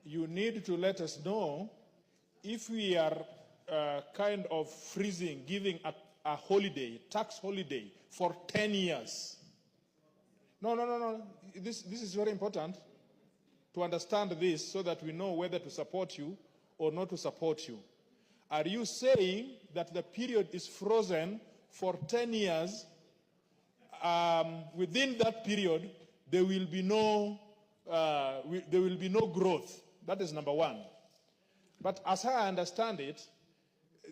you need to let us know if we are kind of freezing, giving a holiday, tax holiday for 10 years. No. This is very important to understand this so that we know whether to support you or not to support you. Are you saying that the period is frozen for 10 years? Within that period, there will be no growth. That is number one. But as I understand it,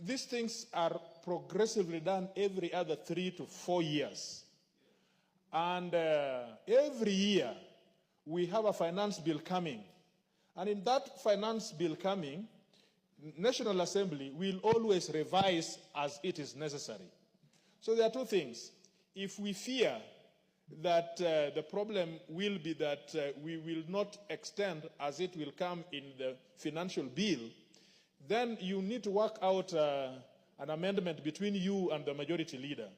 these things are progressively done every other 3 to 4 years. And every year, we have a finance bill coming. And in that finance bill coming, National Assembly will always revise as it is necessary. So there are two things. If we fear that the problem will be that we will not extend as it will come in the financial bill, then you need to work out an amendment between you and the majority leader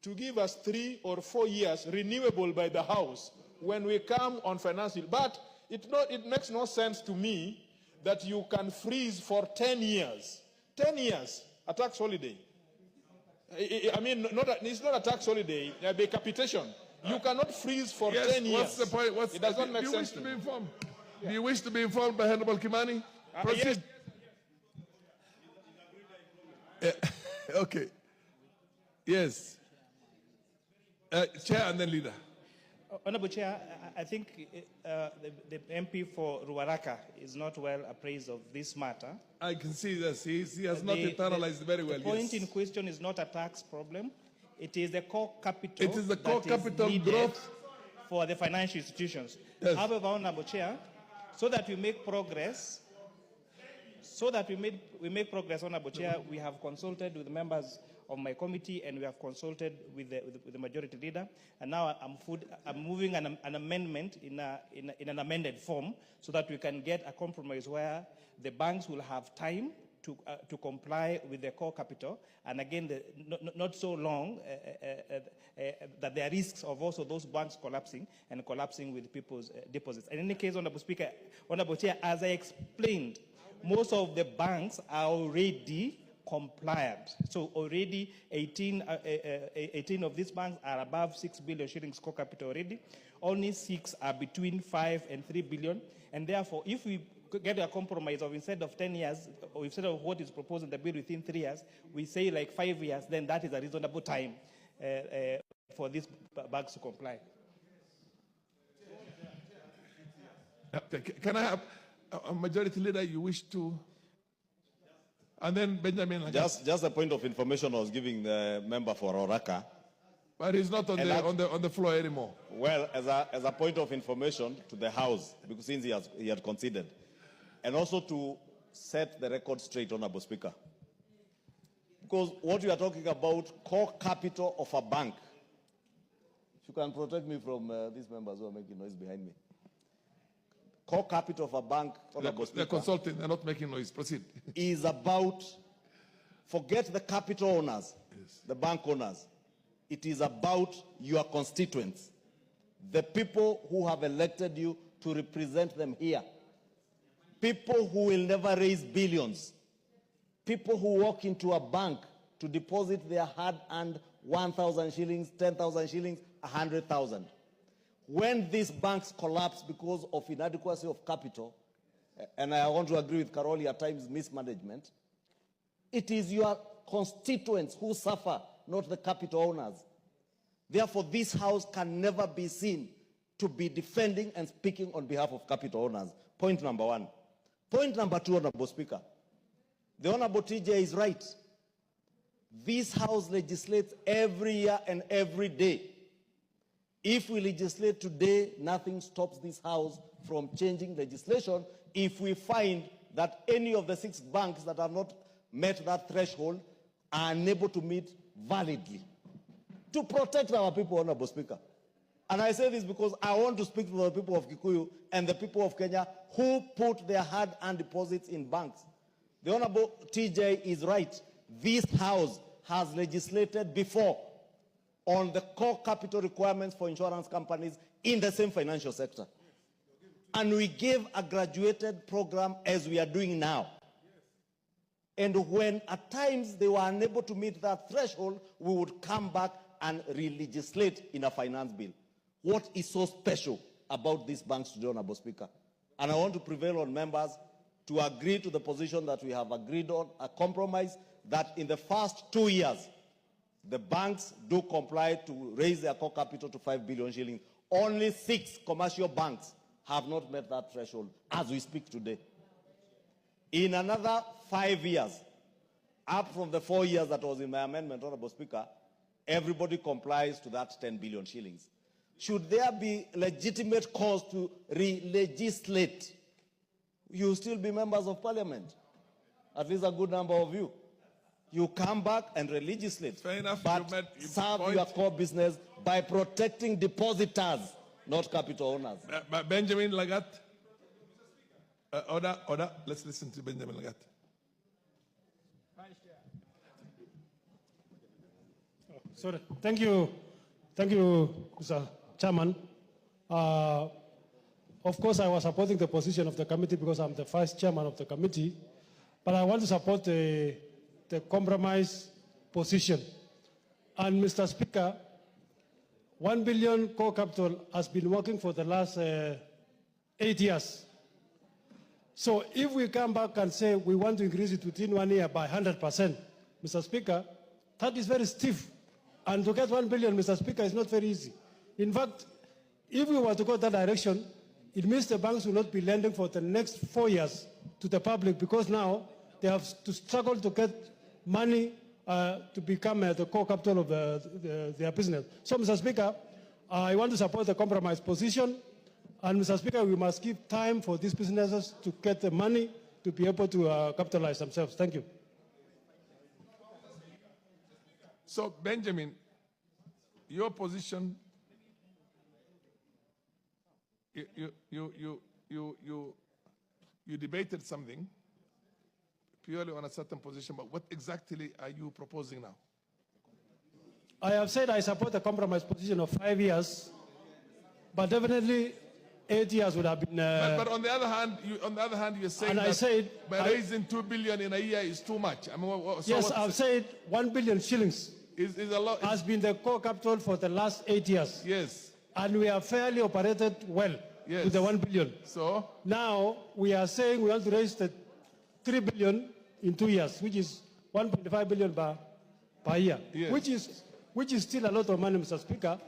to give us 3 or 4 years renewable by the House when we come on financial. But it makes no sense to me that you can freeze for 10 years. 10 years, a tax holiday. I mean, it's not a tax holiday, a capitation. You cannot freeze for 10 years. What's the point? It does not make sense to me. Do you wish to be informed by Honorable Kimani? Proceed. Yes. Okay. Yes. Chair and then leader. Honorable Chair, I think the MP for Ruaraka is not well appraised of this matter. I can see this. He has not internalized very well. The point in question is not a tax problem. It is the core capital. It is the core capital growth for the financial institutions. Yes. However, Honorable Chair, so that we make progress, Honorable Chair, we have consulted with members of my committee and we have consulted with the majority leader, and now I'm moving an amendment in an amended form so that we can get a compromise where the banks will have time to comply with the core capital, and again, not so long that there are risks of also those banks collapsing with people's deposits. In any case, Honorable Speaker, Honorable Chair, as I explained, most of the banks are already compliant. So already 18 of these banks are above 6 billion shillings core capital already. Only 6 are between 5 and 3 billion. And therefore, if we get a compromise of instead of 10 years, or instead of what is proposed in the bill within 3 years, we say like 5 years, then that is a reasonable time for these banks to comply. Can I have a majority leader you wish to? And then Benjamin. Just a point of information I was giving the member for Oraka. But he's not on the floor anymore. Well, as a point of information to the House, because since he had conceded, and also to set the record straight, Honorable Speaker. Because what we are talking about, core capital of a bank. If you can protect me from these members who are making noise behind me. Core capital of a bank, Honorable Speaker. They're consulting, they're not making noise. Proceed. Is about, forget the capital owners, yes, the bank owners. It is about your constituents, the people who have elected you to represent them here. People who will never raise billions. People who walk into a bank to deposit their hard-earned 1,000 shillings, 10,000 shillings, 100,000. When these banks collapse because of inadequacy of capital, and I want to agree with Karoli at times mismanagement, it is your constituents who suffer, not the capital owners. Therefore, this House can never be seen to be defending and speaking on behalf of capital owners. Point number one. Point number two, Honorable Speaker. The Honorable TJ is right. This House legislates every year and every day. If we legislate today, nothing stops this House from changing legislation if we find that any of the 6 banks that have not met that threshold are unable to meet validly. To protect our people, Honorable Speaker. And I say this because I want to speak to the people of Kikuyu and the people of Kenya who put their hard-earned deposits in banks. The Honorable TJ is right. This House has legislated before on the core capital requirements for insurance companies in the same financial sector. and we gave a graduated program as we are doing now. And when at times they were unable to meet that threshold, we would come back and re-legislate in a finance bill. What is so special about these banks today, Honorable Speaker? And I want to prevail on members to agree to the position that we have agreed on, a compromise that in the first 2 years, the banks do comply to raise their core capital to 5 billion shillings. Only 6 commercial banks have not met that threshold as we speak today. In another 5 years, up from the 4 years that was in my amendment, Honorable Speaker, everybody complies to that 10 billion shillings. Should there be legitimate cause to re-legislate, you will still be members of parliament. At least a good number of you. You come back and re-legislate. Fair enough. But serve your core business by protecting depositors, not capital owners. Benjamin Lagat. Order. Let's listen to Benjamin Lagat. Sorry. Thank you, Mr. Chairman. Of course, I was supporting the position of the committee because I'm the vice chairman of the committee, but I want to support the compromise position. And Mr. Speaker, 1 billion core capital has been working for the last 8 years. So if we come back and say we want to increase it within 1 year by 100%, Mr. Speaker, that is very stiff. And to get 1 billion, Mr. Speaker, is not very easy. In fact, if we were to go that direction, it means the banks will not be lending for the next 4 years to the public because now they have to struggle to get money to become the core capital of their business. So, Mr. Speaker, I want to support the compromise position. And, Mr. Speaker, we must give time for these businesses to get the money to be able to capitalize themselves. Thank you. So, Benjamin, your position, you debated something purely on a certain position, but what exactly are you proposing now? I have said I support the compromise position of 5 years, but definitely 8 years would have been. But on the other hand, you're saying that by raising 2 billion in a year is too much. I mean, so yes, I've said 1 billion shillings is a lot. Has been the core capital for the last 8 years. Yes. And we have fairly operated well with the 1 billion. So now we are saying we want to raise the 3 billion in 2 years, which is 1.5 billion per year, yes. which is still a lot of money, Mr. Speaker.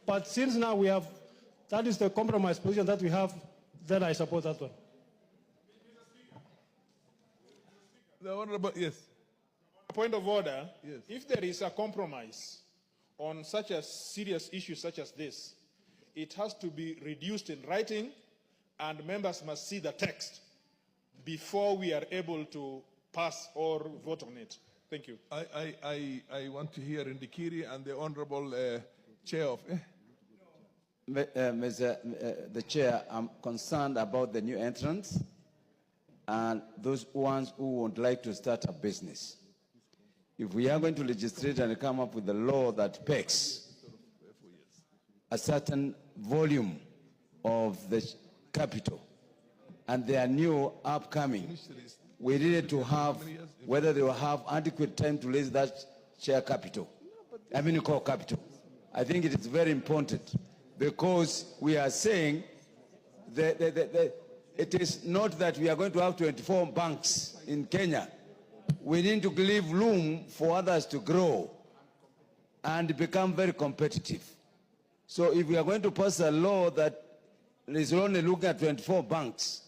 But since now we have, that is the compromise position that we have, then I support that one. The Honorable, yes. Point of order. Yes. If there is a compromise on such a serious issue such as this, it has to be reduced in writing and members must see the text before we are able to pass or vote on it. Thank you. I want to hear Ndikiri and the Honorable Chair of... the Chair, I'm concerned about the new entrants and those ones who would like to start a business. If we are going to legislate and come up with a law that pegs a certain volume of the capital, and they are new, upcoming, we needed to have whether they will have adequate time to raise that share capital, core capital. I think it is very important because we are saying that it is not that we are going to have 24 banks in Kenya. We need to leave room for others to grow and become very competitive. So if we are going to pass a law that is only looking at 24 banks,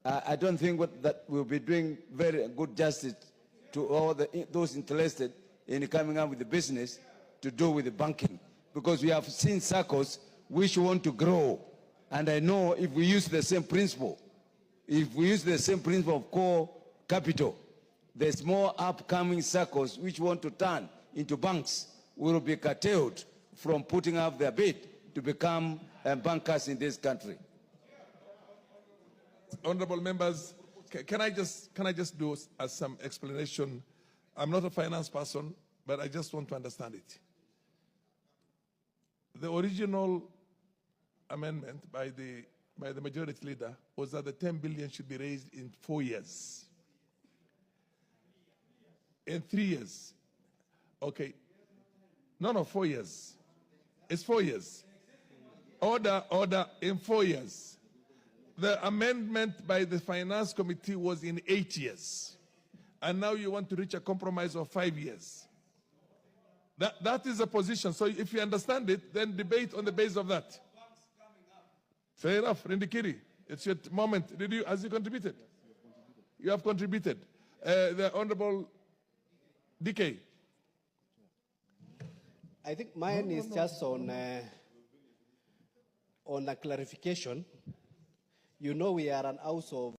I don't think that will be doing very good justice to all those interested in coming up with the business to do with the banking. Because we have seen circles which want to grow. And I know if we use the same principle, of core capital, there's more upcoming circles which want to turn into banks will be curtailed from putting up their bid to become bankers in this country. Honorable members, can I just do some explanation? I'm not a finance person, but I just want to understand it. The original amendment by by the majority leader was that the 10 billion should be raised in 4 years. In 3 years. Okay. No, 4 years. It's 4 years. Order, in 4 years. The amendment by the Finance Committee was in 8 years. And now you want to reach a compromise of 5 years. That is a position. So if you understand it, then debate on the basis of that. Fair enough, Rindikiri. It's your moment. Has you contributed? You have contributed. The Honorable DK. I think mine is just on a clarification. You know we are an house of